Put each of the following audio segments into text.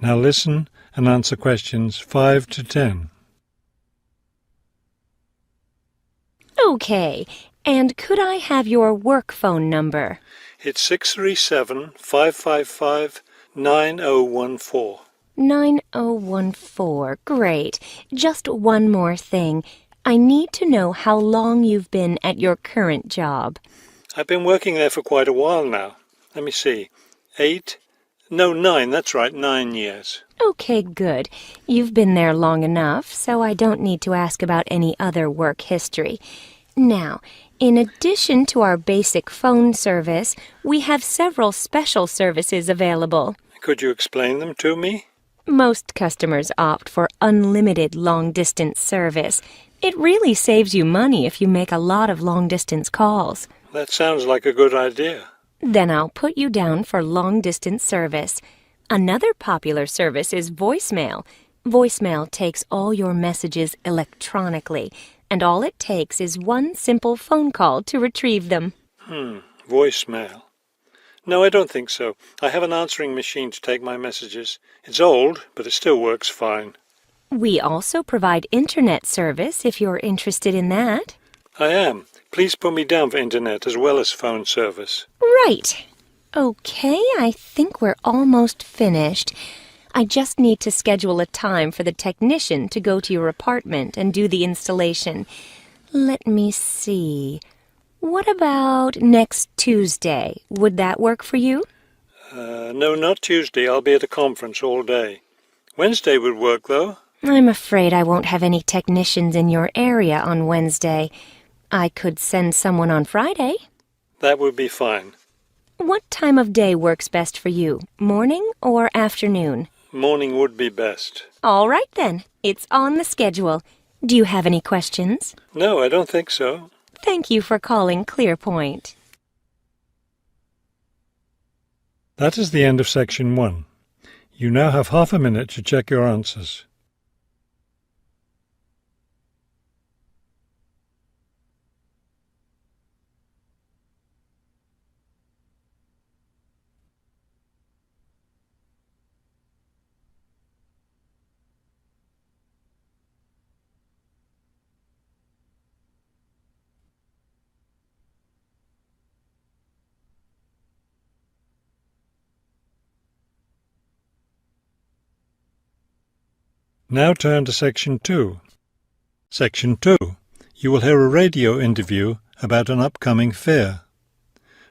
Now listen and answer questions 5 to 10. Okay, and could I have your work phone number? It's 637-555-9014. 9014. Great. Just one more thing. I need to know how long you've been at your current job. I've been working there for quite a while now. Let me see. 9, that's right, 9 years. Okay, good. You've been there long enough, so I don't need to ask about any other work history. Now, in addition to our basic phone service, we have several special services available. Could you explain them to me? Most customers opt for unlimited long-distance service. It really saves you money if you make a lot of long-distance calls. That sounds like a good idea. Then I'll put you down for long-distance service. Another popular service is voicemail. Voicemail takes all your messages electronically, and all it takes is one simple phone call to retrieve them. Voicemail. No, I don't think so. I have an answering machine to take my messages. It's old, but it still works fine. We also provide internet service if you're interested in that. I am. Please put me down for internet as well as phone service. Right. Okay, I think we're almost finished. I just need to schedule a time for the technician to go to your apartment and do the installation. Let me see. What about next Tuesday? Would that work for you? No, not Tuesday. I'll be at a conference all day. Wednesday would work, though. I'm afraid I won't have any technicians in your area on Wednesday. I could send someone on Friday. That would be fine. What time of day works best for you, morning or afternoon? Morning would be best. All right then, it's on the schedule. Do you have any questions? No, I don't think so. Thank you for calling Clearpoint. That is the end of section 1. You now have half a minute to check your answers. Now turn to Section 2. Section 2. You will hear a radio interview about an upcoming fair.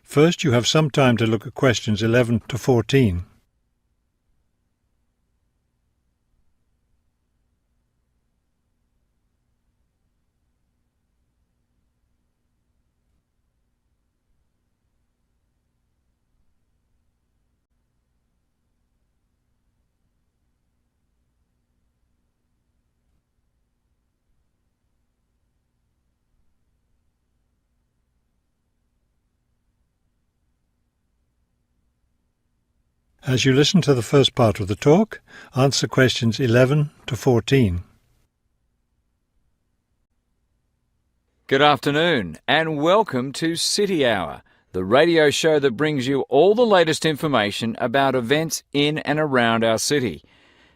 First, you have some time to look at questions 11 to 14. As you listen to the first part of the talk, answer questions 11 to 14. Good afternoon and welcome to City Hour, the radio show that brings you all the latest information about events in and around our city.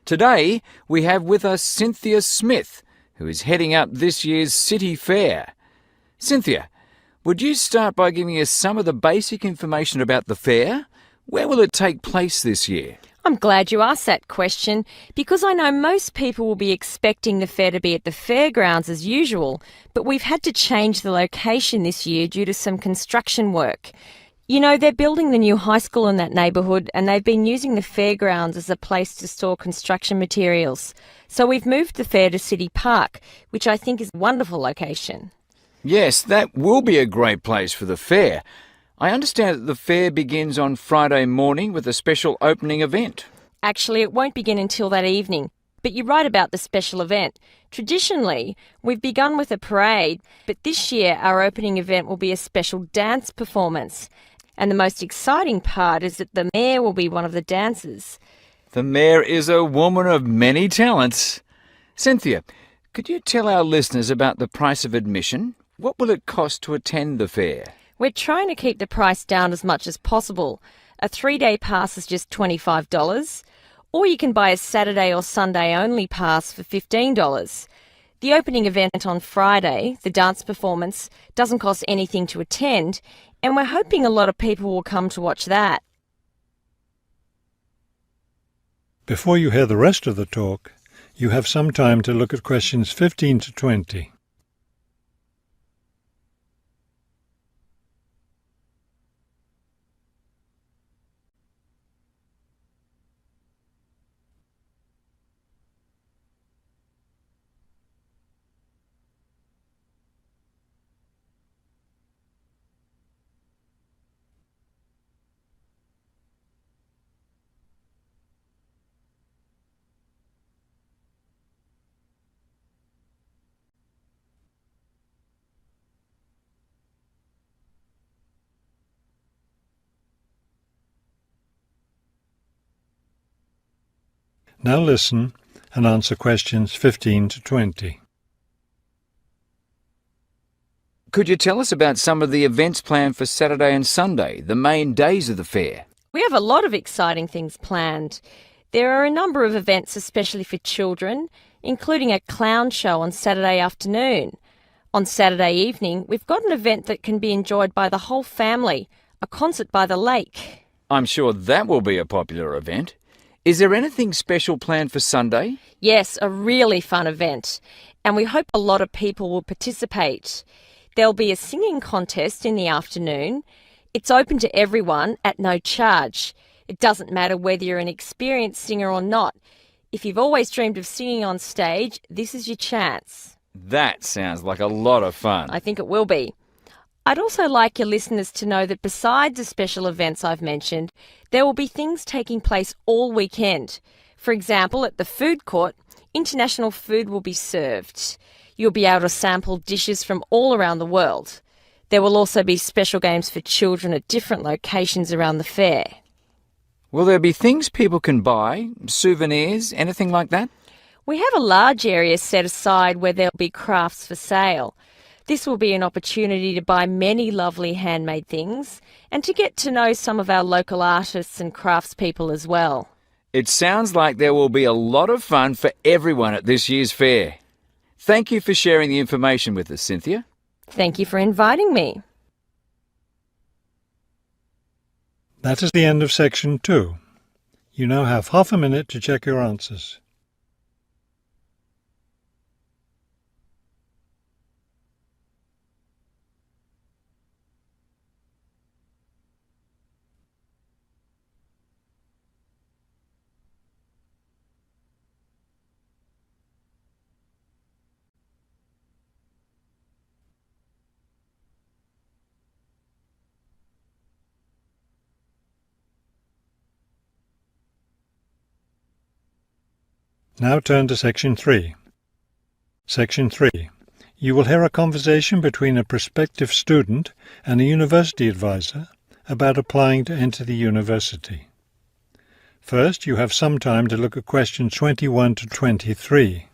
Today we have with us Cynthia Smith, who is heading up this year's City Fair. Cynthia, would you start by giving us some of the basic information about the fair? Where will it take place this year? I'm glad you asked that question because I know most people will be expecting the fair to be at the fairgrounds as usual, but we've had to change the location this year due to some construction work. You know, they're building the new high school in that neighbourhood and they've been using the fairgrounds as a place to store construction materials. So we've moved the fair to City Park, which I think is a wonderful location. Yes, that will be a great place for the fair. I understand that the fair begins on Friday morning with a special opening event. Actually, it won't begin until that evening, but you're right about the special event. Traditionally, we've begun with a parade, but this year our opening event will be a special dance performance. And the most exciting part is that the mayor will be one of the dancers. The mayor is a woman of many talents. Cynthia, could you tell our listeners about the price of admission? What will it cost to attend the fair? We're trying to keep the price down as much as possible. A 3-day pass is just $25. Or you can buy a Saturday or Sunday only pass for $15. The opening event on Friday, the dance performance, doesn't cost anything to attend, and we're hoping a lot of people will come to watch that. Before you hear the rest of the talk, you have some time to look at questions 15 to 20. Now listen and answer questions 15 to 20. Could you tell us about some of the events planned for Saturday and Sunday, the main days of the fair? We have a lot of exciting things planned. There are a number of events especially for children, including a clown show on Saturday afternoon. On Saturday evening, we've got an event that can be enjoyed by the whole family, a concert by the lake. I'm sure that will be a popular event. Is there anything special planned for Sunday? Yes, a really fun event, and we hope a lot of people will participate. There'll be a singing contest in the afternoon. It's open to everyone at no charge. It doesn't matter whether you're an experienced singer or not. If you've always dreamed of singing on stage, this is your chance. That sounds like a lot of fun. I think it will be. I'd also like your listeners to know that besides the special events I've mentioned, there will be things taking place all weekend. For example, at the food court, international food will be served. You'll be able to sample dishes from all around the world. There will also be special games for children at different locations around the fair. Will there be things people can buy, souvenirs, anything like that? We have a large area set aside where there'll be crafts for sale. This will be an opportunity to buy many lovely handmade things and to get to know some of our local artists and craftspeople as well. It sounds like there will be a lot of fun for everyone at this year's fair. Thank you for sharing the information with us, Cynthia. Thank you for inviting me. That is the end of section 2. You now have half a minute to check your answers. Now turn to Section 3. Section 3. You will hear a conversation between a prospective student and a university advisor about applying to enter the university. First, you have some time to look at questions 21 to 23.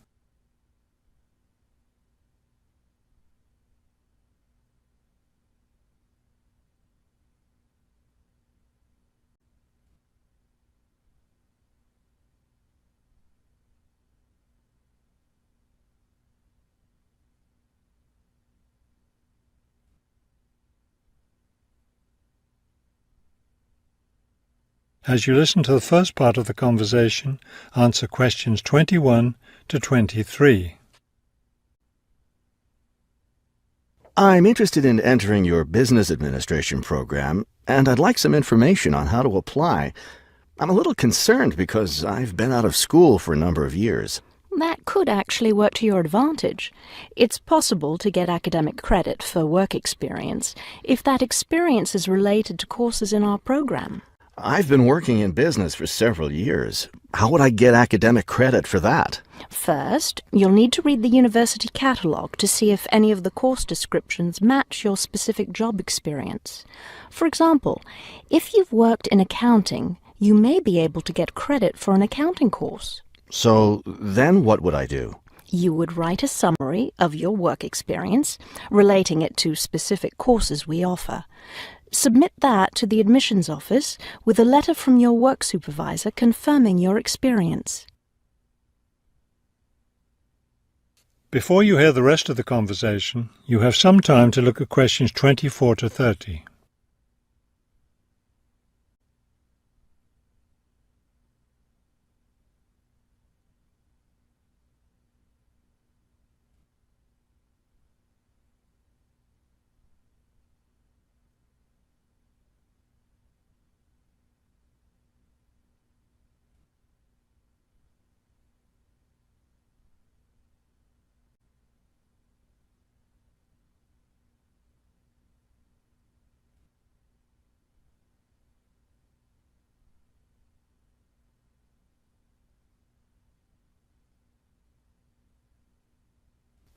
As you listen to the first part of the conversation, answer questions 21 to 23. I'm interested in entering your business administration program, and I'd like some information on how to apply. I'm a little concerned because I've been out of school for a number of years. That could actually work to your advantage. It's possible to get academic credit for work experience if that experience is related to courses in our program. I've been working in business for several years. How would I get academic credit for that? First, you'll need to read the university catalogue to see if any of the course descriptions match your specific job experience. For example, if you've worked in accounting, you may be able to get credit for an accounting course. So then what would I do? You would write a summary of your work experience, relating it to specific courses we offer. Submit that to the admissions office with a letter from your work supervisor confirming your experience. Before you hear the rest of the conversation, you have some time to look at questions 24 to 30.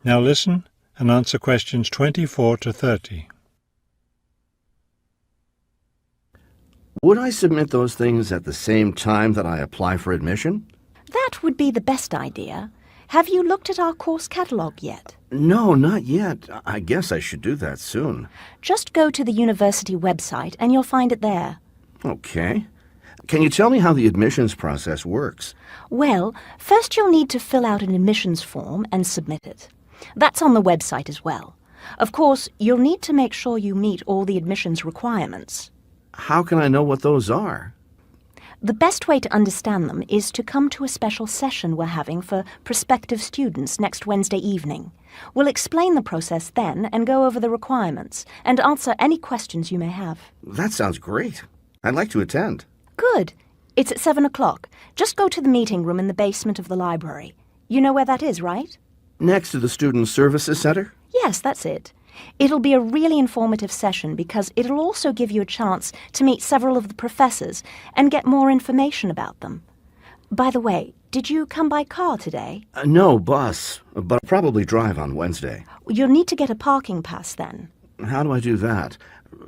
Now listen and answer questions 24 to 30. Would I submit those things at the same time that I apply for admission? That would be the best idea. Have you looked at our course catalogue yet? No, not yet. I guess I should do that soon. Just go to the university website and you'll find it there. Okay. Can you tell me how the admissions process works? Well, first you'll need to fill out an admissions form and submit it. That's on the website as well. Of course, you'll need to make sure you meet all the admissions requirements. How can I know what those are? The best way to understand them is to come to a special session we're having for prospective students next Wednesday evening. We'll explain the process then and go over the requirements and answer any questions you may have. That sounds great. I'd like to attend. Good. It's at 7 o'clock. Just go to the meeting room in the basement of the library. You know where that is, right? Next to the Student Services Center? Yes, that's it. It'll be a really informative session because it'll also give you a chance to meet several of the professors and get more information about them. By the way, did you come by car today? No, bus, but I'll probably drive on Wednesday. You'll need to get a parking pass then. How do I do that?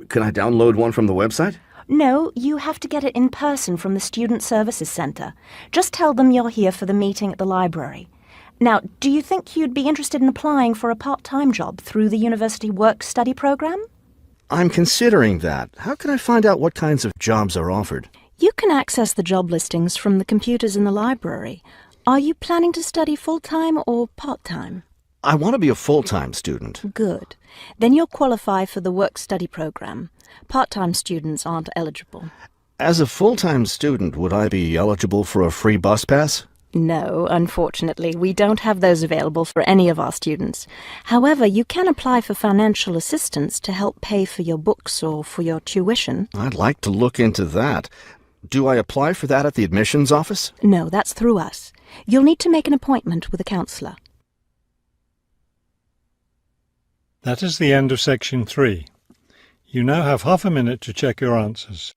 Can I download one from the website? No, you have to get it in person from the Student Services Center. Just tell them you're here for the meeting at the library. Now, do you think you'd be interested in applying for a part-time job through the university work-study program? I'm considering that. How can I find out what kinds of jobs are offered? You can access the job listings from the computers in the library. Are you planning to study full-time or part-time? I want to be a full-time student. Good. Then you'll qualify for the work-study program. Part-time students aren't eligible. As a full-time student, would I be eligible for a free bus pass? No, unfortunately, we don't have those available for any of our students. However, you can apply for financial assistance to help pay for your books or for your tuition. I'd like to look into that. Do I apply for that at the admissions office? No, that's through us. You'll need to make an appointment with a counselor. That is the end of section 3. You now have half a minute to check your answers.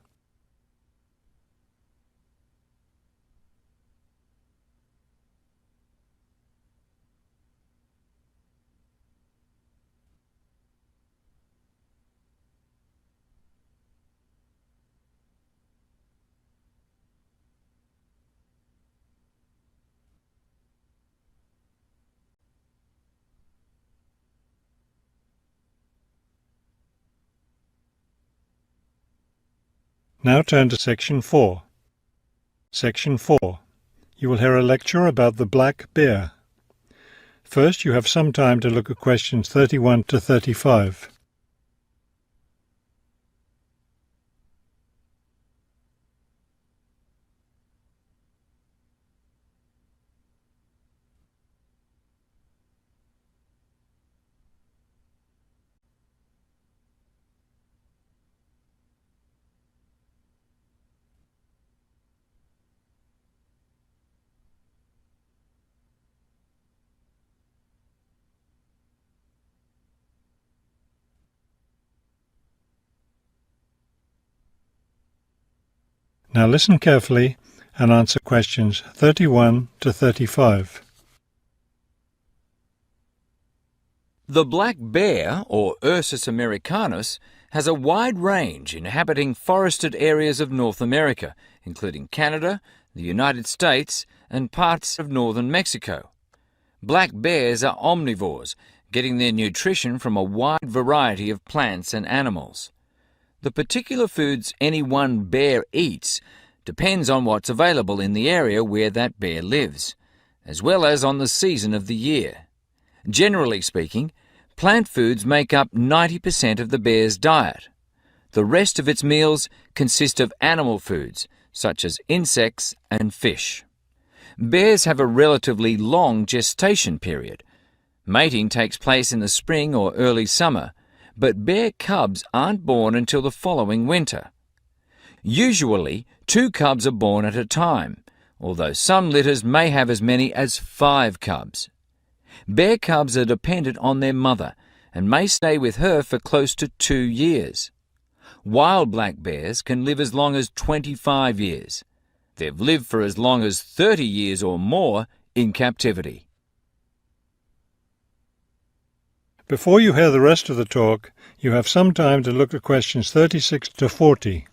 Now turn to Section 4. Section 4. You will hear a lecture about the black bear. First, you have some time to look at questions 31 to 35. Now listen carefully and answer questions 31 to 35. The black bear, or Ursus americanus, has a wide range inhabiting forested areas of North America, including Canada, the United States, and parts of northern Mexico. Black bears are omnivores, getting their nutrition from a wide variety of plants and animals. The particular foods any one bear eats depends on what's available in the area where that bear lives, as well as on the season of the year. Generally speaking, plant foods make up 90% of the bear's diet. The rest of its meals consist of animal foods, such as insects and fish. Bears have a relatively long gestation period. Mating takes place in the spring or early summer, but bear cubs aren't born until the following winter. Usually, 2 cubs are born at a time, although some litters may have as many as 5 cubs. Bear cubs are dependent on their mother and may stay with her for close to 2 years. Wild black bears can live as long as 25 years. They've lived for as long as 30 years or more in captivity. Before you hear the rest of the talk, you have some time to look at questions 36 to 40.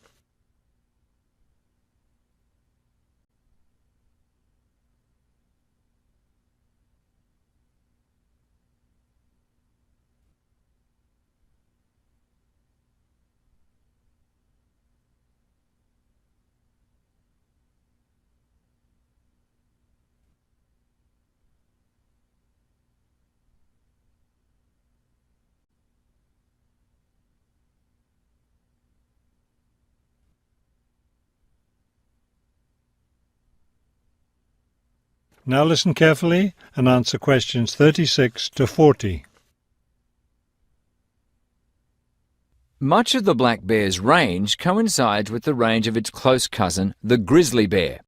Now listen carefully and answer questions 36 to 40. Much of the black bear's range coincides with the range of its close cousin, the grizzly bear.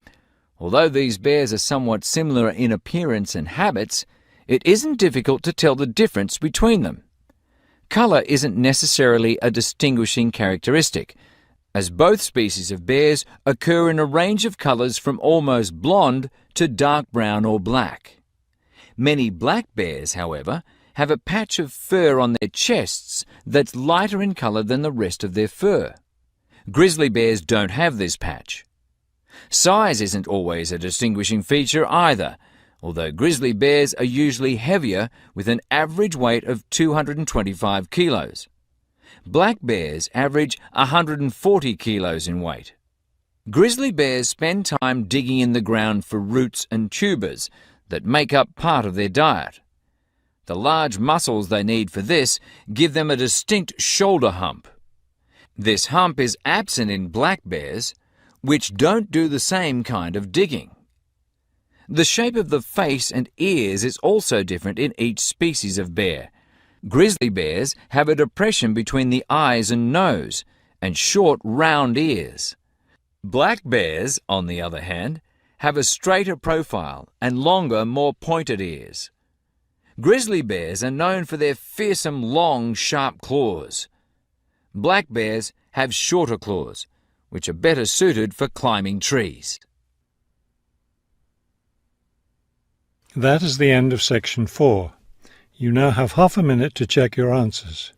Although these bears are somewhat similar in appearance and habits, it isn't difficult to tell the difference between them. Colour isn't necessarily a distinguishing characteristic, as both species of bears occur in a range of colours from almost blonde to dark brown or black. Many black bears, however, have a patch of fur on their chests that's lighter in colour than the rest of their fur. Grizzly bears don't have this patch. Size isn't always a distinguishing feature either, although grizzly bears are usually heavier with an average weight of 225 kilos. Black bears average 140 kilos in weight. Grizzly bears spend time digging in the ground for roots and tubers that make up part of their diet. The large muscles they need for this give them a distinct shoulder hump. This hump is absent in black bears, which don't do the same kind of digging. The shape of the face and ears is also different in each species of bear. Grizzly bears have a depression between the eyes and nose, and short, round ears. Black bears, on the other hand, have a straighter profile and longer, more pointed ears. Grizzly bears are known for their fearsome, long, sharp claws. Black bears have shorter claws, which are better suited for climbing trees. That is the end of section 4. You now have half a minute to check your answers.